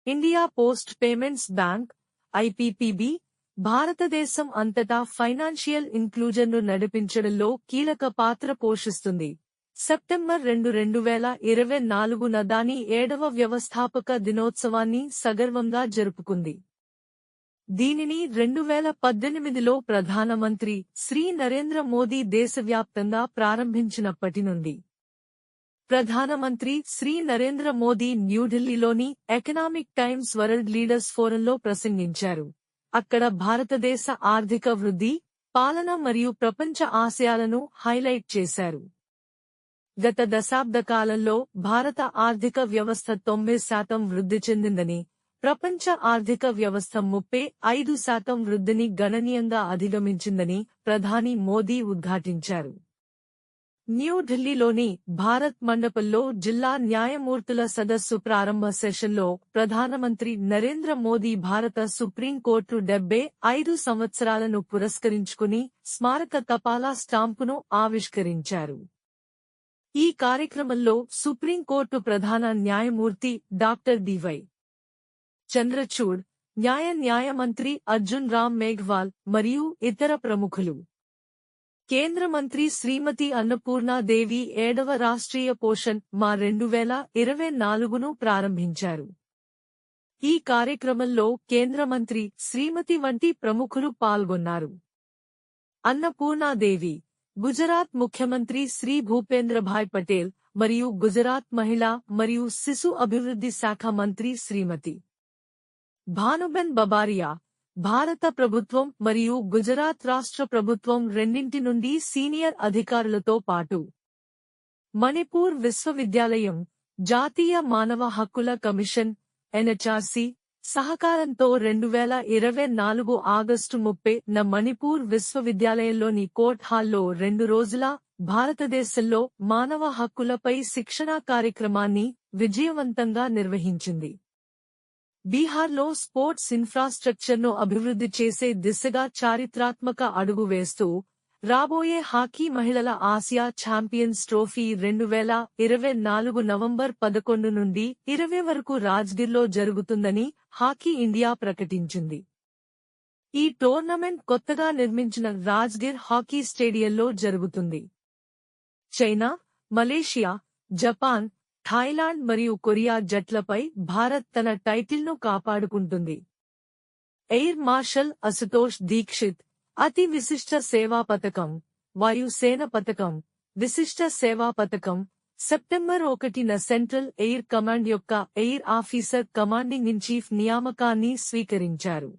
India post payments bank IPPB భారతదేశం అంతటా financial ఇంక్లూజన్ను నడిపించడంలో కీలక పాత్ర పోషిస్తుంది. సెప్టెంబర్ 2, 2024న దాని 7వ వ్యవస్థాపక దినోత్సవాన్ని సగర్వంగా జరుపుకుంది. దీనిని 2018లో ప్రధానమంత్రి శ్రీ నరేంద్ర మోదీ దేశవ్యాప్తంగా ప్రారంభించినప్పటి నుండి ప్రధానమంత్రి శ్రీ నరేంద్ర మోదీ న్యూఢిల్లీలోని ఎకనామిక్ టైమ్స్ వరల్డ్ లీడర్స్ ఫోరంలో ప్రసంగించారు. అక్కడ భారతదేశ ఆర్థిక వృద్ధి, పాలన మరియు ప్రపంచ ఆశయాలను హైలైట్ చేశారు. గత దశాబ్ద కాలంలో భారత ఆర్థిక వ్యవస్థ 90% వృద్ధి చెందిందని, ప్రపంచ ఆర్థిక వ్యవస్థ 35% వృద్ధిని గణనీయంగా అధిగమించిందని ప్రధాని మోదీ ఉద్ఘాటించారు. న్యూఢిల్లీలోని భారత్ మండపంలో జిల్లా న్యాయమూర్తుల సదస్సు ప్రారంభ సెషన్లో ప్రధానమంత్రి నరేంద్ర మోదీ భారత సుప్రీంకోర్టు 75 సంవత్సరాలను పురస్కరించుకుని స్మారక తపాలా స్టాంపును ఆవిష్కరించారు. ఈ కార్యక్రమంలో సుప్రీంకోర్టు ప్రధాన న్యాయమూర్తి డాక్టర్ డి.వై. చంద్రచూడ్, న్యాయమంత్రి అర్జున్ రామ్ మేఘ్వాల్ మరియు ఇతర ప్రముఖులు. కేంద్ర మంత్రి శ్రీమతి అన్నపూర్ణాదేవి 7వ రాష్ట్రీయ పోషణ్ మా 2024ను ప్రారంభించారు. ఈ కార్యక్రమంలో కేంద్ర మంత్రి శ్రీమతి వంటి ప్రముఖులు పాల్గొన్నారు. అన్నపూర్ణాదేవి, గుజరాత్ ముఖ్యమంత్రి శ్రీ భూపేంద్రభాయ్ పటేల్ మరియు గుజరాత్ మహిళా మరియు శిశు అభివృద్ధి శాఖ మంత్రి శ్రీమతి భానుబెన్ బబారియా, భారత ప్రభుత్వం మరియు గుజరాత్ రాష్ట్ర ప్రభుత్వం రెండింటి నుండి సీనియర్ అధికారులతో పాటు మణిపూర్ విశ్వవిద్యాలయం, జాతీయ మానవ హక్కుల కమిషన్ ఎన్హెచ్ఆర్సీ సహకారంతో 2024 ఆగస్టు 30న మణిపూర్ విశ్వవిద్యాలయంలోని కోర్ట్ హాల్లో 2 రోజుల భారతదేశంలో మానవ హక్కులపై శిక్షణా కార్యక్రమాన్ని విజయవంతంగా నిర్వహించింది. బీహార్లో స్పోర్ట్స్ ఇన్ఫ్రాస్ట్రక్చర్ను అభివృద్ధి చేసే దిశగా చారిత్రాత్మక అడుగు వేస్తూ రాబోయే హాకీ మహిళల ఆసియా ఛాంపియన్స్ ట్రోఫీ 2024 నవంబర్ 11 నుండి 20 వరకు రాజ్గిర్లో జరుగుతుందని హాకీ ఇండియా ప్రకటించింది. ఈ టోర్నమెంట్ కొత్తగా నిర్మించిన రాజ్గిర్ హాకీ స్టేడియంలో జరుగుతుంది. చైనా, మలేషియా, జపాన్, థాయిలాండ్ మరియు కొరియా జట్లపై భారత్ తన టైటిల్ను కాపాడుకుంటుంది. ఎయిర్ మార్షల్ అశుతోష్ దీక్షిత్ అతి విశిష్ట సేవా పతకం, వాయుసేన పతకం, విశిష్ట సేవా పతకం సెప్టెంబర్ 1న సెంట్రల్ ఎయిర్ కమాండ్ యొక్క air officer commanding in chief నియామకాన్ని స్వీకరించారు.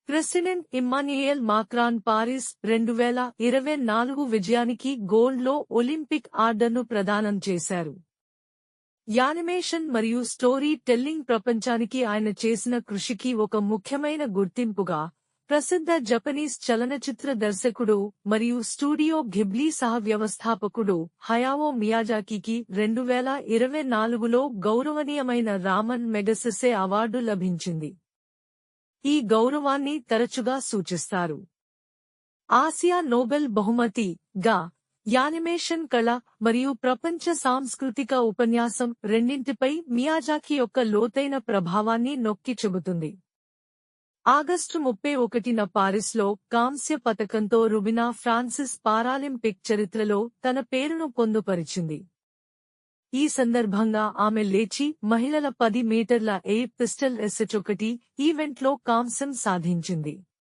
ప్రెసిడెంట్ ఇమ్మాన్యుయేల్ మాక్రాన్ పారిస్ 2024 విజయానికి గోల్డ్లో ఒలింపిక్ ఆర్డర్ను ప్రదానం చేశారు. యానిమేషన్ మరియు స్టోరీ టెల్లింగ్ ప్రపంచానికి ఆయన చేసిన కృషికి ఒక ముఖ్యమైన గుర్తింపుగా ప్రసిద్ధ జపనీస్ చలనచిత్ర దర్శకుడు మరియు స్టూడియో ఘిబ్లీ సహ వ్యవస్థాపకుడు హయావో మియాజాకికి 2024లో గౌరవనీయమైన రామన్ మెగసెసే అవార్డు లభించింది. ఈ గౌరవాన్ని తరచుగా సూచిస్తారు. ఆసియా నోబెల్ బహుమతి గా యానిమేషన్ కళ మరియు ప్రపంచ సాంస్కృతిక ఉపన్యాసం రెండింటిపై మియాజాకి యొక్క లోతైన ప్రభావాన్ని నొక్కి చెబుతుంది. ఆగస్టు 31న పారిస్లో కాంస్య పతకంతో రుబినా ఫ్రాన్సిస్ పారాలింపిక్ చరిత్రలో తన పేరును పొందుపరిచింది. ఈ సందర్భంగా ఆమె లేచి మహిళల 10 మీటర్ల ఎయిర్ పిస్టల్ SH1 ఈవెంట్లో కాంస్యం సాధించింది.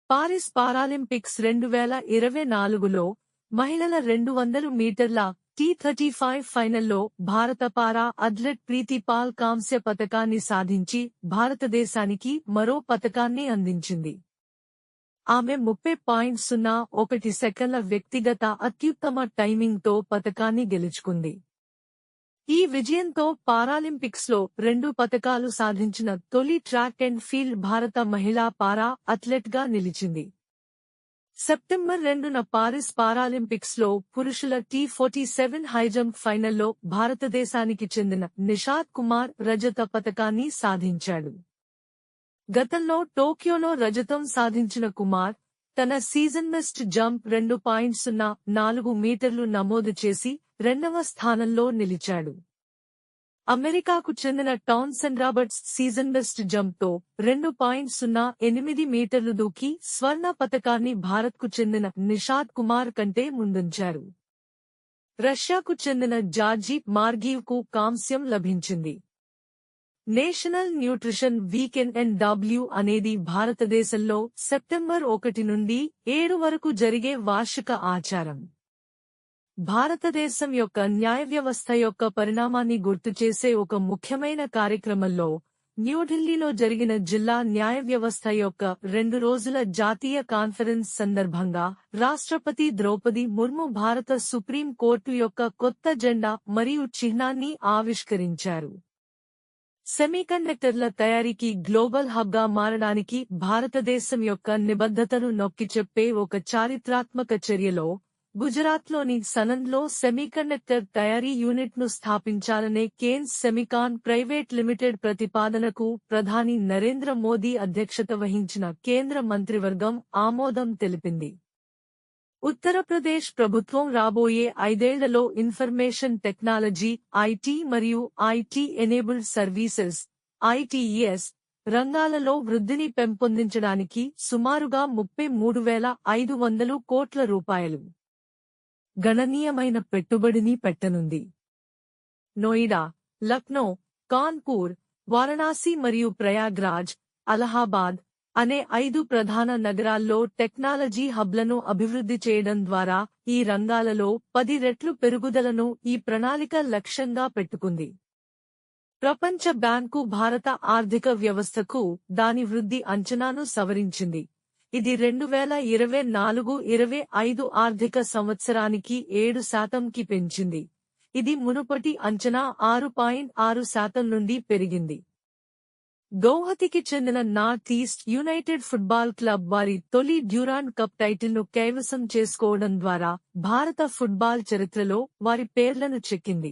పారిస్ పారాలింపిక్స్ 2024లో మహిళల 200 మీటర్ల T35 ఫైనల్లో భారత పారా అథ్లెట్ ప్రీతి పాల్ కాంస్య పతకాన్ని సాధించి భారతదేశానికి మరో పతకాన్ని అందించింది. ఆమె 30.01 సెకన్ల వ్యక్తిగత అత్యుత్తమ టైమింగ్తో పతకాన్ని గెలుచుకుంది. ఈ విజయంతో పారాలింపిక్స్లో 2 పతకాలు సాధించిన తొలి ట్రాక్ అండ్ ఫీల్డ్ భారత మహిళా పారా అథ్లెట్గా నిలిచింది. సెప్టెంబర్ 2న పారిస్ పారాలింపిక్స్లో పురుషుల T47 హైజంప్ ఫైనల్లో భారతదేశానికి చెందిన నిషాద్ కుమార్ రజత పతకాన్ని సాధించాడు. గతంలో టోక్యోలో రజతం సాధించిన కుమార్ తన సీజన్ బెస్ట్ జంప్ 2.04 మీటర్లు నమోదు చేసి 2వ స్థానంలో నిలిచాడు. అమెరికాకు చెందిన టాన్సన్ రాబర్ట్స్ సీజన్ బెస్ట్ జంప్తో 2.08 మీటర్లు దూకి స్వర్ణ పతకాన్ని భారత్కు చెందిన నిషాద్ కుమార్ కంటే ముందుంచారు. రష్యాకు చెందిన జార్జీ మార్గీవ్కు కాంస్యం లభించింది. నేషనల్ న్యూట్రిషన్ వీక్ NNW అనేది భారతదేశంలో సెప్టెంబర్ 1 నుండి 7 వరకు జరిగే వార్షిక ఆచారం. భారతదేశం యొక్క న్యాయ వ్యవస్థ యొక్క పరిణామాన్ని గుర్తుచేసే ఒక ముఖ్యమైన కార్యక్రమంలో న్యూఢిల్లీలో జరిగిన జిల్లా న్యాయ వ్యవస్థ యొక్క 2 రోజుల జాతీయ కాన్ఫరెన్స్ సందర్భంగా రాష్ట్రపతి ద్రౌపది ముర్ము భారత సుప్రీం కోర్టు యొక్క కొత్త జెండా మరియు చిహ్నాన్ని ఆవిష్కరించారు. సెమీకండక్టర్ల తయారీకి గ్లోబల్ హబ్గా మారడానికి భారతదేశం యొక్క నిబద్ధతను నొక్కిచెప్పే ఒక చారిత్రాత్మక చర్యలో గుజరాత్లోని సనంద్లో సెమీకండక్టర్ తయారీ యూనిట్ను స్థాపించాలనే కేన్స్ సెమికాన్ ప్రైవేట్ లిమిటెడ్ ప్రతిపాదనకు ప్రధాని నరేంద్ర మోదీ అధ్యక్షత వహించిన కేంద్ర మంత్రివర్గం ఆమోదం తెలిపింది. ఉత్తరప్రదేశ్ ప్రభుత్వం రాబోయే 5 ఏళ్లలో ఇన్ఫర్మేషన్ టెక్నాలజీ ఐటీ మరియు ఐటీ ఎనేబుల్డ్ సర్వీసెస్ ITES రంగాలలో వృద్ధిని పెంపొందించడానికి సుమారుగా 33,500 కోట్ల రూపాయలు గణనీయమైన పెట్టుబడిని పెట్టనుంది. నోయిడా, లక్నో, కాన్పూర్, వారణాసి మరియు ప్రయాగ్రాజ్, అలహాబాద్ అనే 5 ప్రధాన నగరాల్లో టెక్నాలజీ హబ్లను అభివృద్ధి చేయడం ద్వారా ఈ రంగాలలో 10 రెట్లు పెరుగుదలను ఈ ప్రణాళిక లక్ష్యంగా పెట్టుకుంది. ప్రపంచ బ్యాంకు భారత ఆర్థిక వ్యవస్థకు దాని వృద్ధి అంచనాను సవరించింది. ఇది 2024-25 ఆర్థిక సంవత్సరానికి 7% పెంచింది. ఇది మునుపటి అంచనా 6.6% నుండి పెరిగింది. గౌహతికి చెందిన north east United football club వారి తొలి డ్యూరాండ్ కప్ టైటిల్ను కైవసం చేసుకోవడం ద్వారా భారత ఫుట్బాల్ చరిత్రలో వారి పేర్లను చెక్కింది.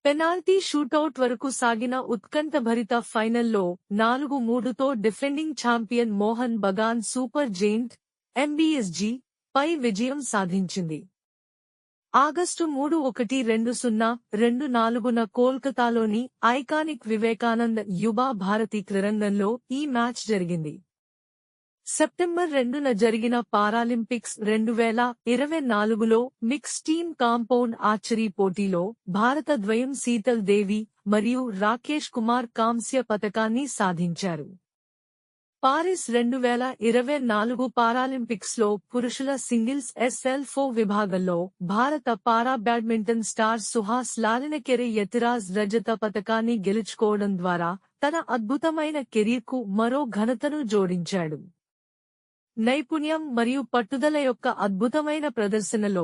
పెనాల్టీ షూటౌట్ వరకు సాగిన ఉత్కంఠభరిత ఫైనల్లో 4-3తో defending champion Mohan Bagan super giant MBSG పై విజయం సాధించింది. ఆగస్టు 3-1-2024న కోల్కతాలోని ఐకానిక్ వివేకానంద్ యువ భారతి క్రీడంగంలో ఈ మ్యాచ్ జరిగింది. సెప్టెంబర్ 2న జరిగిన పారాలింపిక్స్ 2024లో మిక్స్ టీమ్ కాంపౌండ్ ఆర్చరీ పోటీలో భారత ద్వయం శీతల్ దేవి మరియు రాకేష్ కుమార్ కాంస్య పతకాన్ని సాధించారు. పారిస్ 2024 పారాలింపిక్స్లో పురుషుల సింగిల్స్ SL4 విభాగంలో భారత para badminton star Suhas Lalinakere Yathiraj రజత పతకాన్ని గెలుచుకోవడం ద్వారా తన అద్భుతమైన కెరీర్కు మరో ఘనతను జోడించాడు. నైపుణ్యం మరియు పట్టుదల యొక్క అద్భుతమైన ప్రదర్శనలో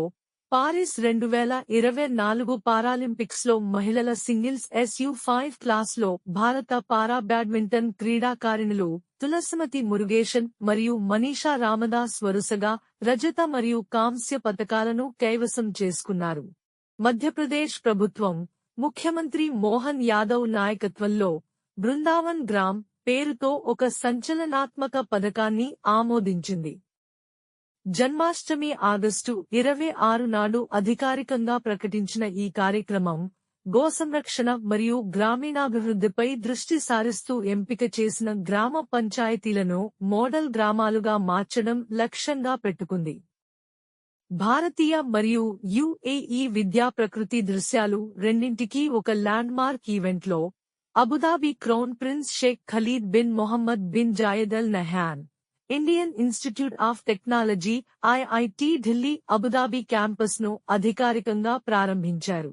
పారిస్ 2024 పారాలింపిక్స్లో మహిళల సింగిల్స్ SU5 క్లాస్లో భారత పారా బ్యాడ్మింటన్ క్రీడాకారిణులు తులసిమతి మురుగేషన్ మరియు మనీషా రామదాస్ వరుసగా రజత మరియు కాంస్య పతకాలను కైవసం చేసుకున్నారు. మధ్యప్రదేశ్ ప్రభుత్వం ముఖ్యమంత్రి మోహన్ యాదవ్ నాయకత్వంలో బృందావన్ గ్రామ్ పేరుతో ఒక సంచలనాత్మక పథకాన్ని ఆమోదించింది. జన్మాష్టమి ఆగస్టు 26 నాడు అధికారికంగా ప్రకటించిన ఈ కార్యక్రమం గోసంరక్షణ మరియు గ్రామీణాభివృద్ధిపై దృష్టి సారిస్తూ ఎంపిక చేసిన గ్రామ పంచాయతీలను మోడల్ గ్రామాలుగా మార్చడం లక్ష్యంగా పెట్టుకుంది. భారతీయ మరియు UAE విద్యా ప్రకృతి దృశ్యాలు రెండింటికీ ఒక ల్యాండ్మార్క్ ఈవెంట్లో Abu Dhabi crown prince Sheikh Khalid bin Mohamed bin Zayed Al Nahyan Indian Institute of Technology IIT Delhi Abu Dhabi క్యాంపస్ను అధికారికంగా ప్రారంభించారు.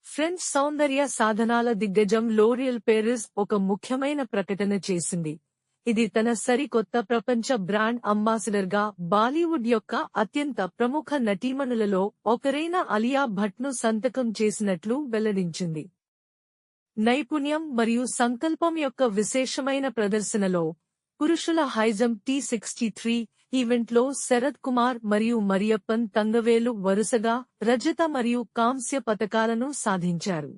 ఫ్రెంచ్ సౌందర్య సాధనాల దిగ్గజం లోరియల్ పేరిస్ ఒక ముఖ్యమైన ప్రకటన చేసింది. ఇది తన సరికొత్త ప్రపంచ బ్రాండ్ అంబాసిడర్గా బాలీవుడ్ యొక్క అత్యంత ప్రముఖ నటీమణులలో ఒకరైన అలియా భట్ను సంతకం చేసినట్లు వెల్లడించింది. నైపుణ్యం మరియు సంకల్పం యొక్క విశేషమైన ప్రదర్శనలో పురుషుల హైజంప్ T63 ఈవెంట్లో శరత్ కుమార్ మరియు మరియప్పన్ తంగవేలు వరుసగా రజత మరియు కాంస్య పతకాలను సాధించారు.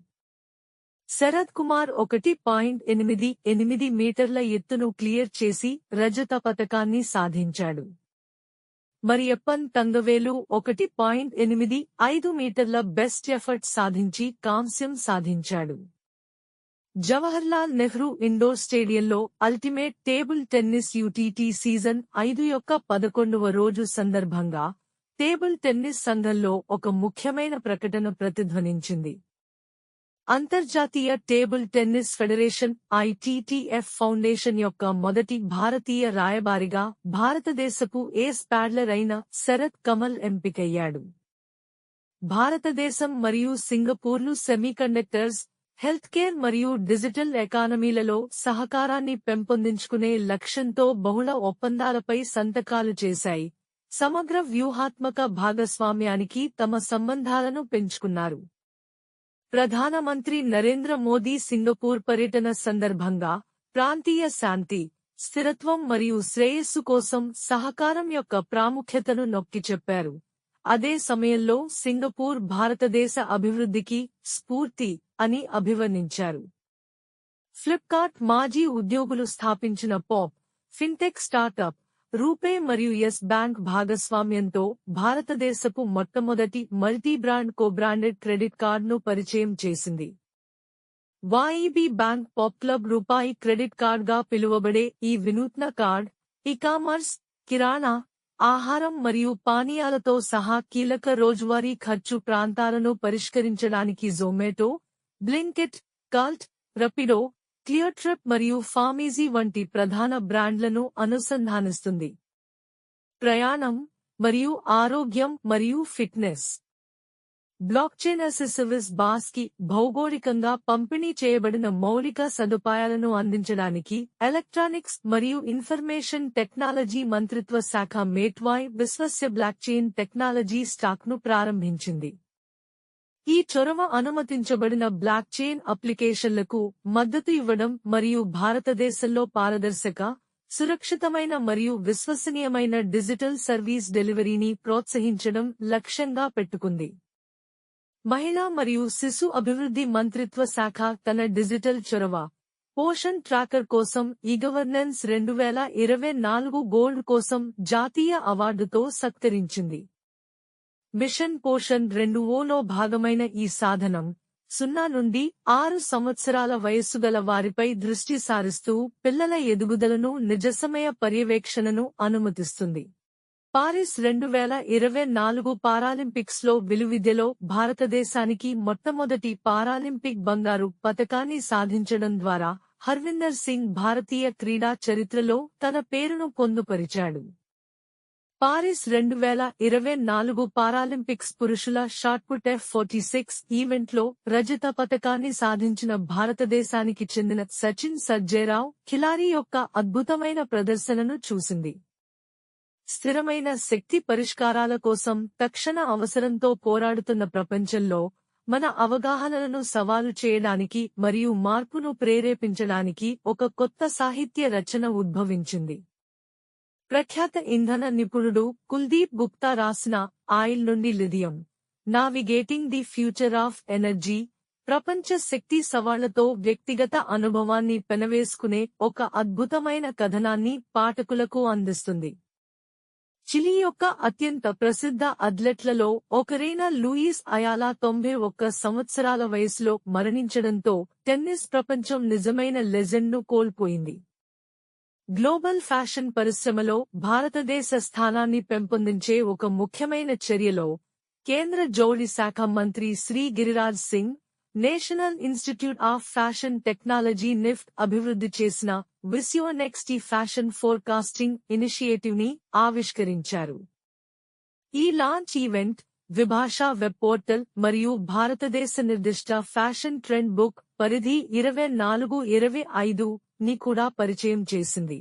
శరత్ కుమార్ 1.88 మీటర్ల ఎత్తును క్లియర్ చేసి రజత పతకాన్ని సాధించాడు. మరియప్పన్ తంగవేలు 1.85 మీటర్ల బెస్ట్ ఎఫర్ట్ సాధించి కాంస్యం సాధించాడు. జవహర్లాల్ నెహ్రూ ఇండోర్ స్టేడియంలో అల్టిమేట్ టేబుల్ టెన్నిస్ యుటిటి సీజన్ 5 యొక్క 11వ రోజు సందర్భంగా టేబుల్ టెన్నిస్ సంఘంలో ఒక ముఖ్యమైన ప్రకటన ప్రతిధ్వనించింది. అంతర్జాతీయ table tennis federation ITTF foundation యొక్క మొదటి భారతీయ రాయబారిగా భారతదేశపు ఏస్ ప్యాడ్లర్ అయిన శరత్ కమల్ ఎంపికయ్యాడు. భారతదేశం మరియు సింగపూర్లు సెమీకండక్టర్స్, హెల్త్ కేర్ మరియు డిజిటల్ ఎకానమీలలో సహకారాన్ని పెంపొందించుకునే లక్ష్యంతో బహుళ ఒప్పందాలపై సంతకాలు చేశాయి. సమగ్ర వ్యూహాత్మక భాగస్వామ్యానికి తమ సంబంధాలను పెంచుకున్నారు. ప్రధానమంత్రి నరేంద్ర మోదీ సింగపూర్ పర్యటన సందర్భంగా ప్రాంతీయ శాంతి, స్థిరత్వం మరియు శ్రేయస్సు కోసం సహకారం యొక్క ప్రాముఖ్యతను నొక్కి చెప్పారు. అదే సమయంలో సింగపూర్ భారతదేశ అభివృద్ధికి స్ఫూర్తి అని అభివర్ణించారు. ఫ్లిప్కార్ట్ మాజీ ఉద్యోగులు స్థాపించిన పాప్ ఫిన్టెక్ స్టార్టప్ రూపే మరియు యెస్ బ్యాంక్ భాగస్వామ్యంతో భారతదేశపు మొట్టమొదటి మల్టీబ్రాండ్ కోబ్రాండెడ్ క్రెడిట్ కార్డును పరిచయం చేసింది. YEB బ్యాంక్ పాప్ క్లబ్ రూపాయి క్రెడిట్ కార్డ్గా పిలువబడే ఈ వినూత్న కార్డ్ ఈకామర్స్, కిరాణా, ఆహారం మరియు పానీయాలతో సహా కీలక రోజువారీ ఖర్చు ప్రాంతాలను పరిష్కరించడానికి జొమాటో, బ్లింకిట్, కల్ట్, రపిడో, క్లియర్ట్రిప్ మరియు ఫామీజీ వంటి ప్రధాన బ్రాండ్లను అనుసంధానిస్తుంది. ప్రయాణం మరియు ఆరోగ్యం మరియు fitness. Blockchain as a service బాస్కి భౌగోళికంగా పంపిణీ చేయబడిన మౌలిక సదుపాయాలను అందించడానికి ఎలక్ట్రానిక్స్ మరియు ఇన్ఫర్మేషన్ టెక్నాలజీ మంత్రిత్వ శాఖ మేట్వాయ్ విశ్వస్య బ్లాక్చైన్ టెక్నాలజీ స్టాక్ను ప్రారంభించింది. ఈ చొరవ అనుమతించబడిన బ్లాక్చైన్ అప్లికేషన్లకు మద్దతు ఇవ్వడం మరియు భారతదేశంలో పారదర్శక, సురక్షితమైన మరియు విశ్వసనీయమైన డిజిటల్ సర్వీస్ డెలివరీని ప్రోత్సహించడం లక్ష్యంగా పెట్టుకుంది. మహిళా మరియు శిశు అభివృద్ధి మంత్రిత్వ శాఖ తన డిజిటల్ చొరవ పోషణ్ ట్రాకర్ కోసం ఈగవర్నెన్స్ 2024 గోల్డ్ కోసం జాతీయ అవార్డుతో సత్కరించింది. మిషన్ పోషణ్ 2లో భాగమైన ఈ సాధనం 0 నుండి 6 సంవత్సరాల వయస్సుగల వారిపై దృష్టి సారిస్తూ పిల్లల ఎదుగుదలను నిజసమయ పర్యవేక్షణను అనుమతిస్తుంది. పారిస్ 2024 పారాలింపిక్స్లో విలువిద్యలో భారతదేశానికి మొట్టమొదటి పారాలింపిక్ బంగారు పతకాన్ని సాధించడం ద్వారా హర్విందర్ సింగ్ భారతీయ క్రీడా చరిత్రలో తన పేరును పొందుపరిచాడు. పారిస్ 2024 పారాలింపిక్స్ పురుషుల షాట్పుట్ F46 ఈవెంట్లో రజత పతకాన్ని సాధించిన భారతదేశానికి చెందిన సచిన్ సర్జేరావ్ ఖిలారీ యొక్క అద్భుతమైన ప్రదర్శనను చూసింది. స్థిరమైన శక్తి పరిష్కారాల కోసం తక్షణ అవసరంతో పోరాడుతున్న ప్రపంచంలో మన అవగాహనలను సవాలు చేయడానికి మరియు మార్పును ప్రేరేపించడానికి ఒక కొత్త సాహిత్య రచన ఉద్భవించింది. ప్రఖ్యాత ఇంధన నిపుణుడు కుల్దీప్ గుప్తా రాసిన ఆయిల్ నుండి lithium, navigating the future of energy ప్రపంచ శక్తి సవాళ్లతో వ్యక్తిగత అనుభవాన్ని పెనవేసుకునే ఒక అద్భుతమైన కథనాన్ని పాఠకులకు అందిస్తుంది. చిలీ యొక్క అత్యంత ప్రసిద్ధ అథ్లెట్లలో ఒకరైన లూయిస్ అయాలా 91 సంవత్సరాల వయసులో మరణించడంతో టెన్నిస్ ప్రపంచం నిజమైన లెజెండ్ను కోల్పోయింది. గ్లోబల్ ఫ్యాషన్ పరిశ్రమలో భారతదేశ స్థానాన్ని పెంపొందించే ఒక ముఖ్యమైన చర్యలో కేంద్ర జౌళి శాఖ మంత్రి Shri Giriraj Singh national institute of fashion technology NIFT అభివృద్ధి చేసిన VisioNxt fashion forecasting initiative ని ఆవిష్కరించారు. ఈ లాంచ్ ఈవెంట్ ద్విభాషా వెబ్ పోర్టల్ మరియు భారతదేశ నిర్దిష్ట ఫ్యాషన్ ట్రెండ్ బుక్ పరిధి 24-25 ని కూడా పరిచయం చేసింది.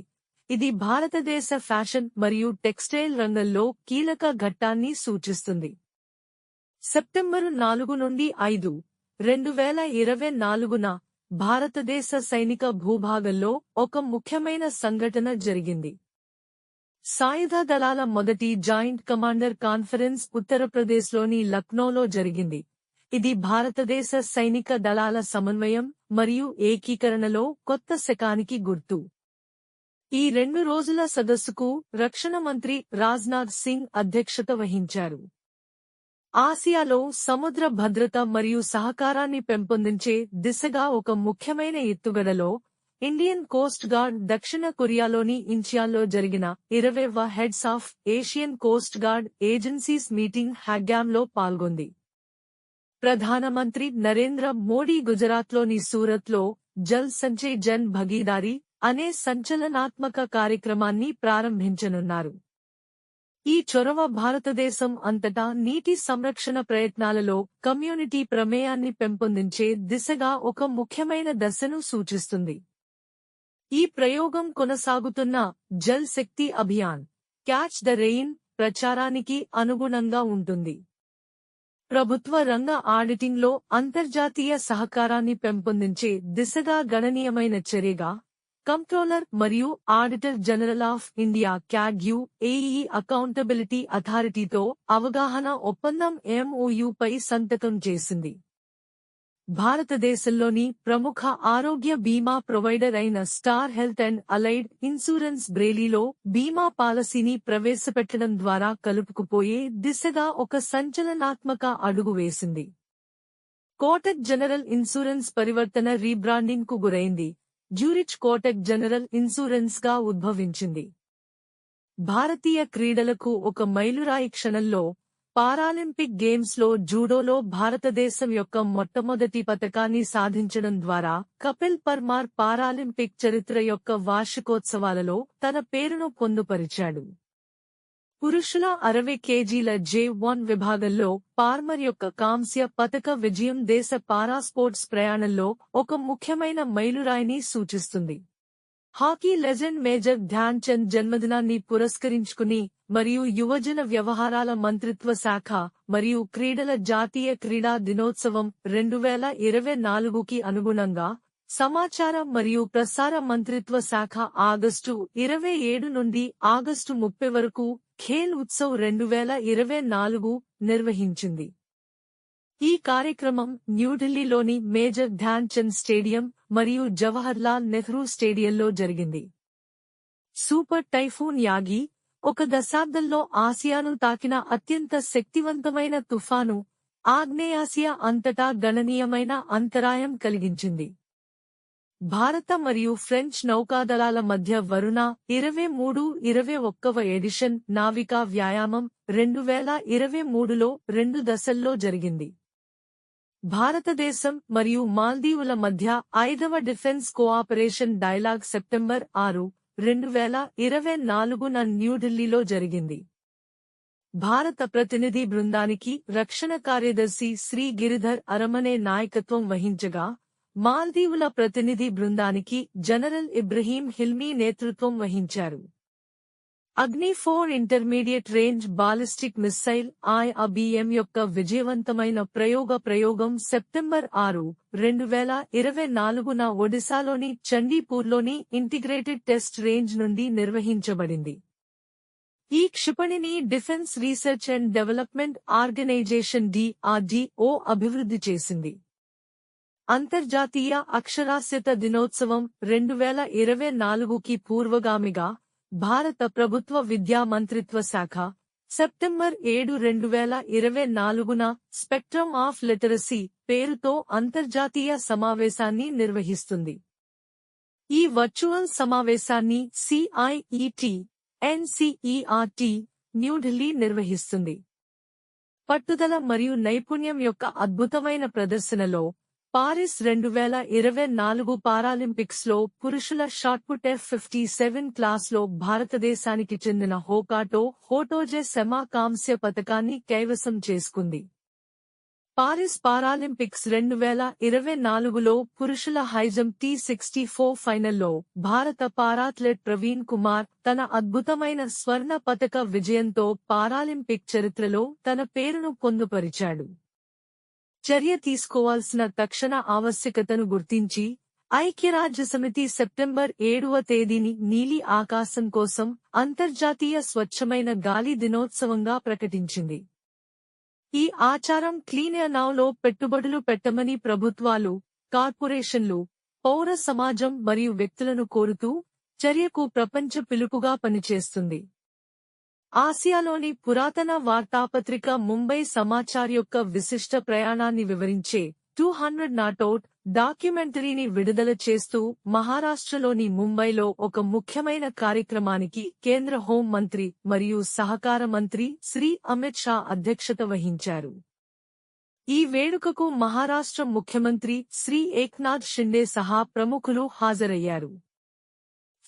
ఇది భారతదేశ ఫ్యాషన్ మరియు టెక్స్టైల్ రంగంలో కీలక ఘట్టాన్ని సూచిస్తుంది. సెప్టెంబరు 4 నుండి 5, 2024న భారతదేశ సైనిక భూభాగంలో ఒక ముఖ్యమైన సంఘటన జరిగింది. సాయుధ దళాల మొదటి జాయింట్ కమాండర్ కాన్ఫరెన్స్ ఉత్తరప్రదేశ్లోని లక్నోలో జరిగింది. ఇది భారతదేశ సైనిక దళాల సమన్వయం మరియు ఏకీకరణలో కొత్త శకానికి గుర్తు. ఈ 2 రోజుల సదస్సుకు రక్షణ మంత్రి రాజ్నాథ్ సింగ్ అధ్యక్షత వహించారు. ఆసియాలో సముద్ర భద్రత మరియు సహకారాన్ని పెంపొందించే దిశగా ఒక ముఖ్యమైన ఎత్తుగడలో ఇండియన్ కోస్ట్ గార్డ్ దక్షిణ కొరియాలోని ఇంచియాన్లో జరిగిన 20వ heads of Asian coast guard agencies meeting హ్యాగ్యామ్లో పాల్గొంది. ప్రధానమంత్రి నరేంద్ర మోడీ గుజరాత్లోని సూరత్లో జల్ సంచయ్ జన్ భాగీదారీ అనే సంచలనాత్మక కార్యక్రమాన్ని ప్రారంభించనున్నారు. ఈ చొరవ భారతదేశం అంతటా నీటి సంరక్షణ ప్రయత్నాలలో కమ్యూనిటీ ప్రమేయాన్ని పెంపొందించే దిశగా ఒక ముఖ్యమైన దశను సూచిస్తుంది. ఈ ప్రయోగం కొనసాగుతున్న జల్ శక్తి అభియాన్ క్యాచ్ ద రెయిన్ ప్రచారానికి అనుగుణంగా ఉంటుంది. ప్రభుత్వ రంగ ఆడిటింగ్లో అంతర్జాతీయ సహకారాన్ని పెంపొందించే దిశగా గణనీయమైన చర్యగా కంట్రోలర్ మరియు auditor general of India CAG-UAE accountability అథారిటీతో అవగాహన ఒప్పందం MOUపై సంతకం చేసింది. భారతదేశంలోని ప్రముఖ ఆరోగ్య బీమా ప్రొవైడర్ అయిన star health and allied insurance బ్రేలీలో బీమా పాలసీని ప్రవేశపెట్టడం ద్వారా కలుపుకుపోయే దిశగా ఒక సంచలనాత్మక అడుగు వేసింది. కోటక్ జనరల్ ఇన్సూరెన్స్ పరివర్తన రీబ్రాండింగ్ కు గురైంది. జ్యూరిచ్ కోటక్ జనరల్ ఇన్సూరెన్స్ గా ఉద్భవించింది. భారతీయ క్రీడలకు ఒక మైలురాయి క్షణంలో పారాలింపిక్ గేమ్స్ లో జూడోలో భారతదేశం యొక్క మొట్టమొదటి పతకాన్ని సాధించడం ద్వారా కపిల్ పర్మార్ పారాలింపిక్ చరిత్ర యొక్క వార్షికోత్సవాలలో తన పేరును పొందుపరిచాడు. పురుషుల 60 కేజీల J1 విభాగంలో పార్మర్ యొక్క కాంస్య పతక విజయం దేశ పారాస్పోర్ట్స్ ప్రయాణంలో ఒక ముఖ్యమైన మైలురాయిని సూచిస్తుంది. Hockey legend major Dhyan Chand జన్మదినాన్ని పురస్కరించుకుని మరియు యువజన వ్యవహారాల మంత్రిత్వ శాఖ మరియు క్రీడల జాతీయ క్రీడా దినోత్సవం 2024కి అనుగుణంగా సమాచార మరియు ప్రసార మంత్రిత్వ శాఖ ఆగస్టు 27 నుండి ఆగస్టు 30 వరకు ఖేల్ ఉత్సవ్ 2024 నిర్వహించింది. ఈ కార్యక్రమం న్యూఢిల్లీలోని మేజర్ ధ్యాన్ చంద్ స్టేడియం మరియు జవహర్లాల్ నెహ్రూ స్టేడియంలో జరిగింది. సూపర్ టైఫూన్ యాగి ఒక దశాబ్దంలో ఆసియాను తాకిన అత్యంత శక్తివంతమైన తుఫాను ఆగ్నేయాసియా అంతటా గణనీయమైన అంతరాయం కలిగించింది. భారత మరియు ఫ్రెంచ్ నౌకాదళాల మధ్య వరుణ 23-21వ ఎడిషన్ నావికా వ్యాయామం 2023లో 2 దశల్లో జరిగింది. భారతదేశం మరియు మాల్దీవుల మధ్య 5వ డిఫెన్స్ కోఆపరేషన్ డైలాగ్ సెప్టెంబర్ 6, 2024న న్యూఢిల్లీలో జరిగింది. భారత ప్రతినిధి బృందానికి రక్షణ కార్యదర్శి శ్రీ గిరిధర్ అరమనే నాయకత్వం వహించగా, మాల్దీవుల ప్రతినిధి బృందానికి జనరల్ ఇబ్రహీం హిల్మీ నేతృత్వం వహించారు. అగ్ని-4 intermediate range ballistic missile IRBM యొక్క విజయవంతమైన ప్రయోగం సెప్టెంబర్ 6, 2024న ఒడిశాలోని చండీపూర్లోని ఇంటిగ్రేటెడ్ టెస్ట్ రేంజ్ నుండి నిర్వహించబడింది. ఈ క్షిపణిని defence research and development organisation DRDO అభివృద్ధి చేసింది. అంతర్జాతీయ అక్షరాస్యత దినోత్సవం 2024కి పూర్వగామిగా భారత ప్రభుత్వ విద్యా మంత్రిత్వ శాఖ సెప్టెంబర్ 7, 2024న స్పెక్ట్రమ్ ఆఫ్ లిటరసీ పేరుతో అంతర్జాతీయ సమావేశాన్ని నిర్వహిస్తుంది. ఈ వర్చువల్ సమావేశాన్ని CIET NCERT న్యూఢిల్లీ నిర్వహిస్తుంది. పట్టుదల మరియు నైపుణ్యం యొక్క అద్భుతమైన ప్రదర్శనలో పారిస్ 2024 పారాలింపిక్స్లో పురుషుల షాట్పుట్ F57 క్లాస్లో భారతదేశానికి చెందిన హోటోజే సెమా కాంస్య పతకాన్ని కైవసం చేసుకుంది. పారిస్ పారాలింపిక్స్ 2024లో పురుషుల హైజంప్ T64 ఫైనల్లో భారత పారాథ్లెట్ ప్రవీణ్ కుమార్ తన అద్భుతమైన స్వర్ణ పతక విజయంతో పారాలింపిక్ చరిత్రలో తన పేరును పొందుపరిచాడు. చర్య తీసుకోవాల్సిన తక్షణ ఆవశ్యకతను గుర్తించి ఐక్యరాజ్యసమితి సెప్టెంబర్ 7వ తేదీని నీలి ఆకాశం కోసం అంతర్జాతీయ స్వచ్ఛమైన గాలి దినోత్సవంగా ప్రకటించింది. ఈ ఆచారం క్లీన్ ఎయిర్ నౌలో పెట్టుబడులు పెట్టమని ప్రభుత్వాలు, కార్పొరేషన్లు, పౌర సమాజం మరియు వ్యక్తులను కోరుతూ చర్యకు ప్రపంచ పిలుపుగా పనిచేస్తుంది. ఆసియాలోని పురాతన వార్తాపత్రిక ముంబై సమాచార్ యొక్క విశిష్ట ప్రయాణాన్ని వివరించే 200 నాటౌట్ డాక్యుమెంటరీని విడుదల చేస్తూ మహారాష్ట్రలోని ముంబైలో ఒక ముఖ్యమైన కార్యక్రమానికి కేంద్ర హోం మంత్రి మరియు సహకార మంత్రి శ్రీ అమిత్ షా అధ్యక్షత వహించారు. ఈ వేడుకకు మహారాష్ట్ర ముఖ్యమంత్రి శ్రీ ఏక్నాథ్ షిండే సహా ప్రముఖులు హాజరయ్యారు.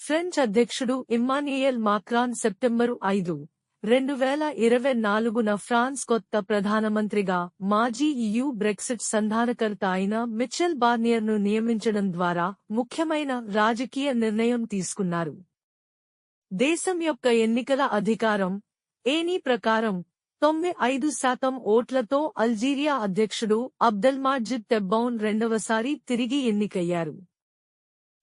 ఫ్రెంచ్ అధ్యక్షుడు ఇమ్మాన్యుయేల్ మాక్రాన్ సెప్టెంబరు 5, 2024న ఫ్రాన్స్ కొత్త ప్రధానమంత్రిగా మాజీ EU బ్రెక్సిట్ సంధానకర్త అయిన మిచెల్ బార్నియర్ను నియమించడం ద్వారా ముఖ్యమైన రాజకీయ నిర్ణయం తీసుకున్నారు. దేశం యొక్క ఎన్నికల అధికారం ఏనీ ప్రకారం 95% ఓట్లతో అల్జీరియా అధ్యక్షుడు అబ్దెల్మాజిద్ టెబ్బౌన్ రెండవసారి తిరిగి ఎన్నికయ్యారు.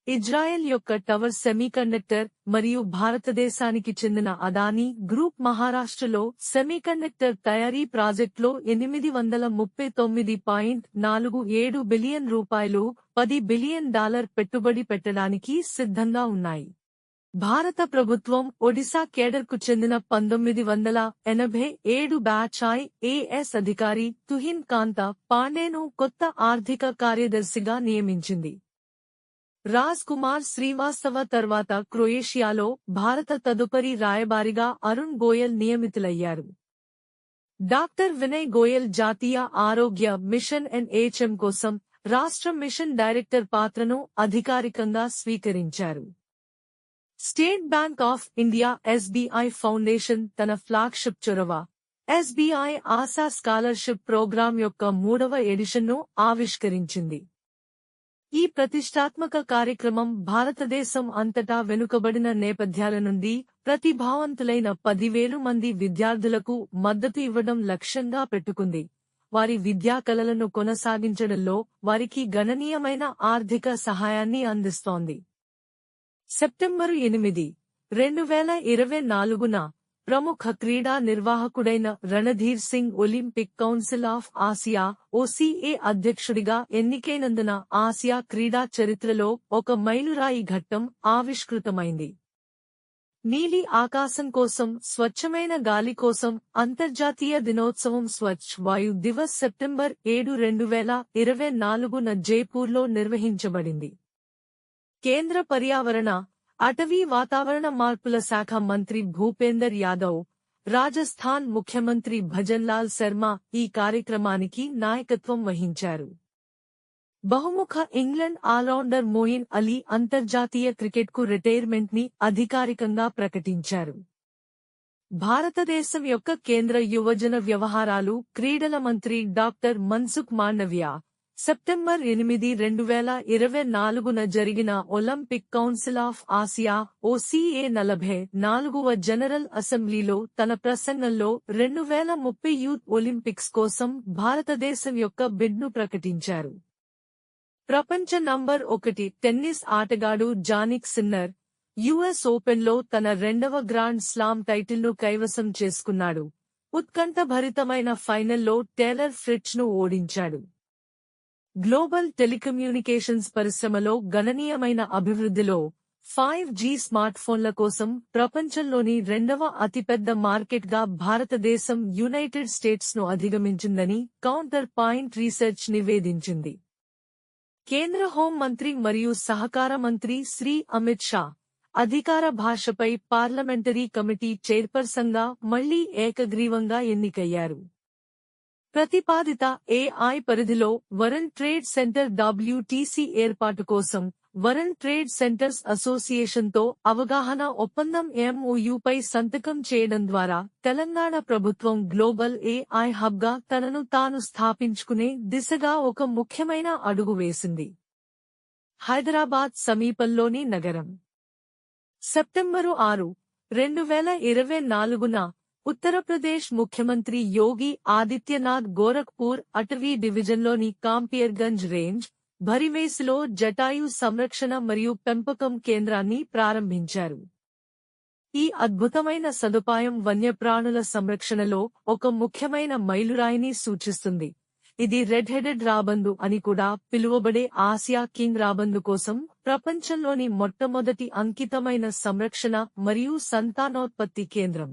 ఇజ్రాయెల్ యొక్క టవర్ సెమీకండక్టర్ మరియు భారతదేశానికి చెందిన అదానీ గ్రూప్ మహారాష్ట్రలో సెమీకండక్టర్ తయారీ ప్రాజెక్టులో $839.47 బిలియన్ రూపాయలు $10 బిలియన్ పెట్టుబడి పెట్టడానికి సిద్ధంగా ఉన్నాయి. భారత ప్రభుత్వం ఒడిశా కేడర్కు చెందిన 1987 బ్యాచ్ IAS అధికారి తుహిన్ కాంత పాండేను కొత్త ఆర్థిక కార్యదర్శిగా నియమించింది. రాజ్ కుమార్ శ్రీవాస్తవ తర్వాత క్రొయేషియాలో భారత తదుపరి రాయబారిగా అరుణ్ గోయల్ నియమితులయ్యారు. డాక్టర్ వినయ్ గోయల్ జాతీయ ఆరోగ్య మిషన్ NHM కోసం రాష్ట్ర మిషన్ డైరెక్టర్ పాత్రను అధికారికంగా స్వీకరించారు. State bank of India SBI foundation తన ఫ్లాగ్షిప్ చొరవ SBI ఆశా స్కాలర్షిప్ ప్రోగ్రాం యొక్క 3వ ఎడిషన్ను ఆవిష్కరించింది. ఈ ప్రతిష్టాత్మక కార్యక్రమం భారతదేశం అంతటా వెనుకబడిన నేపథ్యాల నుండి ప్రతిభావంతులైన 10,000 మంది విద్యార్థులకు మద్దతు ఇవ్వడం లక్ష్యంగా పెట్టుకుంది. వారి విద్యా కలలను కొనసాగించడంలో వారికి గణనీయమైన ఆర్థిక సహాయాన్ని అందిస్తోంది. సెప్టెంబరు 8, 2024న ప్రముఖ క్రీడా నిర్వాహకుడైన Randhir Singh Olympic council of Asia OCA అధ్యక్షుడిగా ఎన్నికైనందున ఆసియా క్రీడా చరిత్రలో ఒక మైలురాయి ఘట్టం ఆవిష్కృతమైంది. నీలి ఆకాశం కోసం, స్వచ్ఛమైన గాలి కోసం అంతర్జాతీయ దినోత్సవం స్వచ్ఛ్ వాయు దివస్ సెప్టెంబర్ 7, 2024న జైపూర్లో నిర్వహించబడింది. కేంద్ర పర్యావరణ, అటవీ వాతావరణ మార్పుల శాఖ మంత్రి భూపేందర్ యాదవ్, రాజస్థాన్ ముఖ్యమంత్రి భజన్లాల్ శర్మ ఈ కార్యక్రమానికి నాయకత్వం వహించారు. బహుముఖ ఇంగ్లండ్ ఆల్రౌండర్ మోయిన్ అలీ అంతర్జాతీయ క్రికెట్కు రిటైర్మెంట్ని అధికారికంగా ప్రకటించారు. భారతదేశం యొక్క కేంద్ర యువజన వ్యవహారాలు, క్రీడల మంత్రి డాక్టర్ మన్సుఖ్ మాండవ్య సెప్టెంబర్ 8, 2024న జరిగిన Olympic council of Asia OCA 44వ జనరల్ అసెంబ్లీలో తన ప్రసంగంలో 2030 యూత్ ఒలింపిక్స్ కోసం భారతదేశం యొక్క బిడ్ను ప్రకటించారు. ప్రపంచ నంబర్ 1 టెన్నిస్ ఆటగాడు జానిక్ సిన్నర్ US ఓపెన్లో తన 2వ గ్రాండ్ స్లామ్ టైటిల్ను కైవసం చేసుకున్నాడు. ఉత్కంఠభరితమైన ఫైనల్లో టేలర్ ఫ్రిట్జ్ను ఓడించాడు. గ్లోబల్ టెలికమ్యూనికేషన్స్ పరిశ్రమలో గణనీయమైన అభివృద్ధిలో 5G స్మార్ట్ఫోన్ల కోసం ప్రపంచంలోని 2వ అతిపెద్ద మార్కెట్గా భారతదేశం యునైటెడ్ స్టేట్స్ను అధిగమించిందని కౌంటర్ పాయింట్ రీసెర్చ్ నివేదించింది. కేంద్ర హోం మంత్రి మరియు సహకార మంత్రి శ్రీ అమిత్ షా అధికార భాషపై పార్లమెంటరీ కమిటీ చైర్పర్సన్గా మళ్లీ ఏకగ్రీవంగా ఎన్నికయ్యారు. ప్రతిపాదిత AI పరిధిలో వరల్డ్ ట్రేడ్ సెంటర్ WTC ఏర్పాటు కోసం వరల్డ్ ట్రేడ్ సెంటర్స్ అసోసియేషన్తో అవగాహన ఒప్పందం MOUపై సంతకం చేయడం ద్వారా తెలంగాణ ప్రభుత్వం గ్లోబల్ AI హబ్గా తనను తాను స్థాపించుకునే దిశగా ఒక ముఖ్యమైన అడుగు వేసింది. హైదరాబాద్ సమీపంలోని నగరం. సెప్టెంబరు 6, 2024న ఉత్తరప్రదేశ్ ముఖ్యమంత్రి యోగి ఆదిత్యనాథ్ గోరఖ్పూర్ అటవీ డివిజన్లోని కాంపియర్గంజ్ రేంజ్, భరివేసిలో జటాయు సంరక్షణ మరియు పెంపకం కేంద్రాన్ని ప్రారంభించారు. ఈ అద్భుతమైన సదుపాయం వన్యప్రాణుల సంరక్షణలో ఒక ముఖ్యమైన మైలురాయిని సూచిస్తుంది. ఇది రెడ్ హెడెడ్ రాబందు అని కూడా పిలువబడే ఆసియా కింగ్ రాబందు కోసం ప్రపంచంలోని మొట్టమొదటి అంకితమైన సంరక్షణ మరియు సంతానోత్పత్తి కేంద్రం.